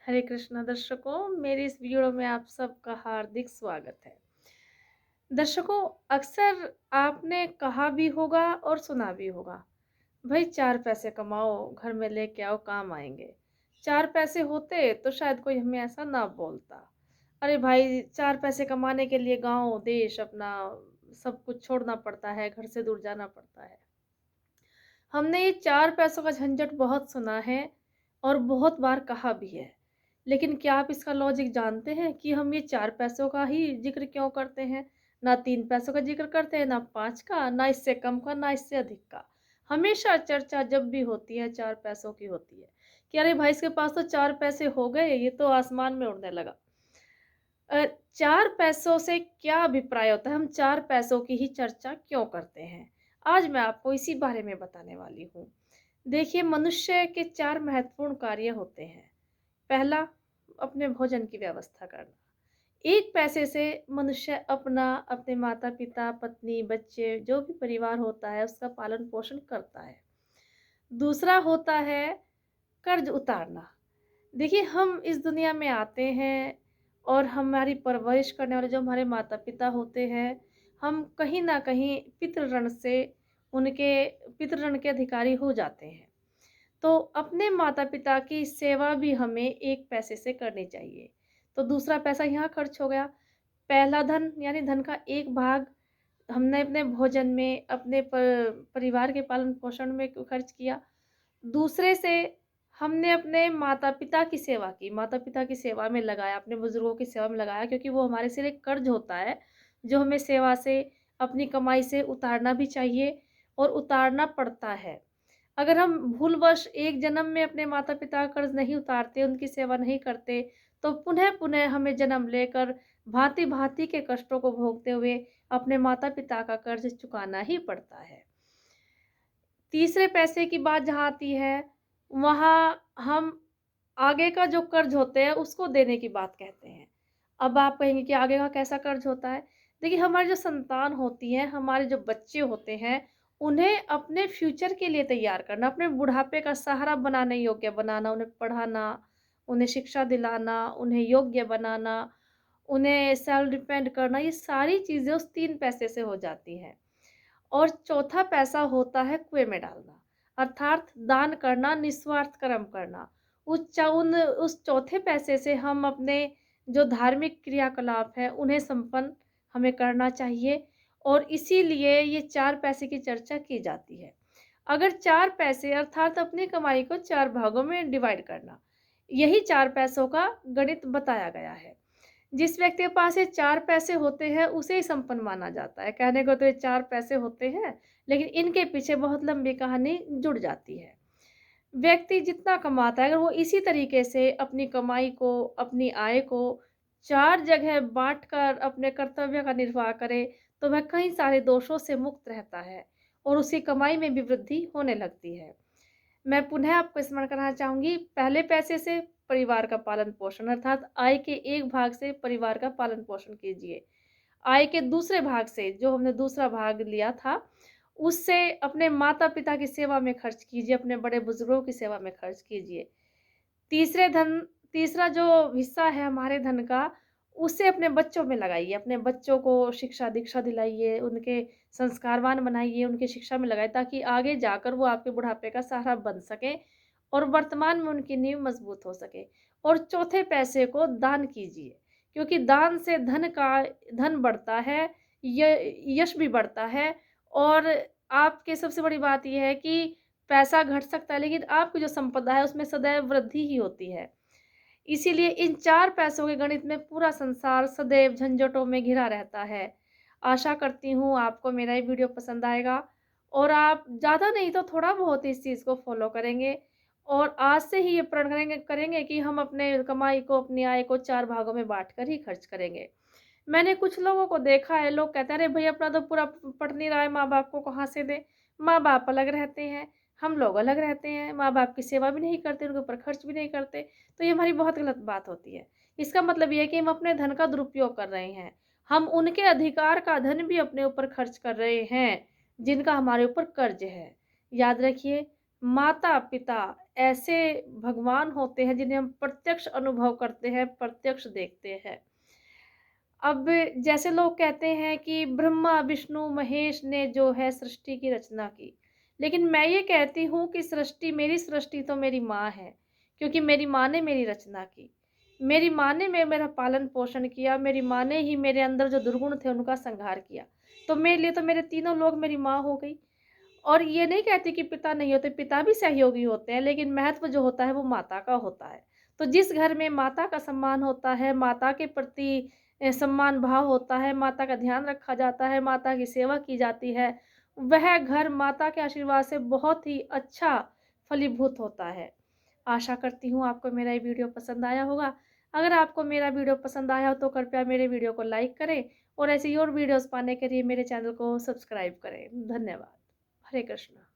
हरे कृष्णा दर्शकों, मेरी इस वीडियो में आप सबका हार्दिक स्वागत है। दर्शकों, अक्सर आपने कहा भी होगा और सुना भी होगा, भाई 4 पैसे कमाओ, घर में लेके आओ, काम आएँगे। 4 पैसे होते तो शायद कोई हमें ऐसा ना बोलता। अरे भाई 4 पैसे कमाने के लिए गाँव, देश अपना सब कुछ छोड़ना पड़ता है, घर से दूर जाना पड़ता है। हमने ये 4 पैसों का झंझट बहुत सुना है और बहुत बार कहा भी है। लेकिन क्या आप इसका लॉजिक जानते हैं कि हम ये 4 पैसों का ही ज़िक्र क्यों करते हैं? ना 3 पैसों का ज़िक्र करते हैं, ना 5 का, ना इससे कम का, ना इससे अधिक का। हमेशा चर्चा जब भी होती है 4 पैसों की होती है, कि अरे भाई इसके पास तो 4 पैसे हो गए, ये तो आसमान में उड़ने लगा। अ, 4 पैसों से क्या अभिप्राय होता है? हम 4 पैसों की ही चर्चा क्यों करते हैं? आज मैं आपको इसी बारे में बताने वाली हूँ। देखिए, मनुष्य के 4 महत्वपूर्ण कार्य होते हैं। पहला, अपने भोजन की व्यवस्था करना। 1 पैसे से मनुष्य अपना, अपने माता-पिता, पत्नी, बच्चे जो भी परिवार होता है उसका पालन-पोषण करता है। दूसरा होता है कर्ज़ उतारना। देखिए, हम इस दुनिया में आते हैं और हमारी परवरिश करने वाले जो हमारे माता-पिता होते हैं, हम कहीं न कहीं पितृ ऋण से उनके पितृ ऋण के अधिकारी हो जाते हैं। तो अपने माता-पिता की सेवा भी हमें 1 पैसे से करनी चाहिए। तो दूसरा पैसा यहाँ खर्च हो गया। पहला धन यानी धन का एक भाग हमने अपने भोजन में, अपने परिवार के पालन-पोषण में खर्च किया। दूसरे से हमने अपने माता-पिता की सेवा की, माता-पिता की सेवा में लगाया, अपने बुज़ुर्गों की सेवा में लगाया क्योंकि वो हमारे सिर एक कर्ज़ होता है, जो हमें सेवा से, अपनी कमाई से उतारना भी चाहिए और उतारना पड़ता है। अगर हम भूलवश एक जन्म में अपने माता-पिता का कर्ज़ नहीं उतारते, उनकी सेवा नहीं करते, तो पुनः-पुनः हमें जन्म लेकर भाँति-भाँति के कष्टों को भोगते हुए अपने माता-पिता का कर्ज़ चुकाना ही पड़ता है। तीसरे पैसे की बात जहाँ आती है, वहाँ हम आगे का जो कर्ज़ होते हैं, उसको देने की बात कहते हैं। अब आप कहेंगे कि आगे का कैसा कर्ज़ होता है? देखिए, हमारी जो संतान होती है, हमारे जो बच्चे होते हैं, उन्हें अपने फ्यूचर के लिए तैयार करना, अपने बुढ़ापे का सहारा बनाने योग्य बनाना, उन्हें पढ़ाना, उन्हें शिक्षा दिलाना, उन्हें योग्य बनाना, उन्हें सेल्फ डिपेंड करना, ये सारी चीज़ें उस 3 पैसे से हो जाती हैं। और चौथा पैसा होता है कुएँ में डालना, अर्थात दान करना, निस्वार्थ कर्म करना। उस चौथे पैसे से हम अपने जो धार्मिक क्रियाकलाप हैं, उन्हें संपन्न हमें करना चाहिए और इसीलिए ये 4 पैसे की चर्चा की जाती है। अगर 4 पैसे अर्थात अपनी कमाई को 4 भागों में डिवाइड करना, यही 4 पैसों का गणित बताया गया है। जिस व्यक्ति के पास ये 4 पैसे होते हैं, उसे ही संपन्न माना जाता है। कहने को तो ये 4 पैसे होते हैं, लेकिन इनके पीछे बहुत लंबी कहानी जुड़ जाती है। व्यक्ति जितना कमाता है, अगर वो इसी तरीके से अपनी कमाई को, अपनी आय को 4 जगह बाँटकर अपने कर्तव्य का निर्वाह करे, तो वह कई सारे दोषों से मुक्त रहता है और उसकी कमाई में भी वृद्धि होने लगती है। मैं पुनः आपको स्मरण कराना चाहूँगी, पहले पैसे से परिवार का पालन-पोषण अर्थात आय के एक भाग से परिवार का पालन-पोषण कीजिए। आय के दूसरे भाग से, जो हमने दूसरा भाग लिया था, उससे अपने माता-पिता की सेवा में खर्च कीजिए, अपने बड़े-बुज़ुर्गों की सेवा में खर्च कीजिए। तीसरे धन तीसरा जो हिस्सा है हमारे धन का, उसे अपने बच्चों में लगाइए। अपने बच्चों को शिक्षा-दीक्षा दिलाइए, उनके संस्कारवान बनाइए, उनकी शिक्षा में लगाइए ताकि आगे जाकर वो आपके बुढ़ापे का सहारा बन सकें और वर्तमान में उनकी नींव मज़बूत हो सके। और चौथे पैसे को दान कीजिए, क्योंकि दान से धन बढ़ता है, यश भी बढ़ता है और आपके सबसे बड़ी बात ये है कि पैसा घट सकता है, लेकिन आपकी जो संपदा है उसमें सदैव वृद्धि ही होती है। इसीलिए इन 4 पैसों के गणित में पूरा संसार सदैव झंझटों में घिरा रहता है। आशा करती हूँ आपको मेरा ये वीडियो पसंद आएगा और आप ज़्यादा नहीं तो थोड़ा बहुत इस चीज़ को फ़ॉलो करेंगे और आज से ही ये प्रण करेंगे करेंगे कि हम अपने कमाई को, अपनी आय को 4 भागों में बाँट कर ही खर्च करेंगे। मैंने कुछ लोगों को देखा है, लोग कहते हैं, "अरे भई अपना तो पूरा पट नहीं रहा है, माँ-बाप को कहाँ से दें?" माँ-बाप अलग रहते हैं, हम लोग अलग रहते हैं, माँ-बाप की सेवा भी नहीं करते, उनके ऊपर खर्च भी नहीं करते, तो ये हमारी बहुत गलत बात होती है। इसका मतलब ये है कि हम अपने धन का दुरुपयोग कर रहे हैं। हम उनके अधिकार का धन भी अपने ऊपर खर्च कर रहे हैं, जिनका हमारे ऊपर कर्ज़ है। याद रखिए, माता-पिता ऐसे भगवान होते हैं जिन्हें हम प्रत्यक्ष अनुभव करते हैं, प्रत्यक्ष देखते हैं। अब जैसे लोग कहते हैं कि ब्रह्मा, विष्णु, महेश ने जो है सृष्टि की रचना की। लेकिन मैं ये कहती हूँ कि मेरी सृष्टि तो मेरी माँ है, क्योंकि मेरी माँ ने मेरी रचना की। मेरी माँ ने मेरा पालन-पोषण किया, मेरी माँ ने ही मेरे अंदर जो दुर्गुण थे उनका संहार किया। तो मेरे लिए तो मेरे तीनों लोग मेरी माँ हो गई। और ये नहीं कहती कि पिता नहीं होते, पिता भी सहयोगी होते हैं, लेकिन महत्व जो होता है वो माता का होता है। तो जिस घर में माता का सम्मान होता है, माता के प्रति सम्मान भाव होता है, माता का ध्यान रखा जाता है, माता की सेवा की जाती है, वह घर माता के आशीर्वाद से बहुत ही अच्छा फलीभूत होता है। आशा करती हूँ आपको मेरा ये वीडियो पसंद आया होगा। अगर आपको मेरा वीडियो पसंद आया हो तो कृपया मेरे वीडियो को लाइक करें और ऐसी ही और वीडियोज़ पाने के लिए मेरे चैनल को सब्सक्राइब करें। धन्यवाद। हरे कृष्णा।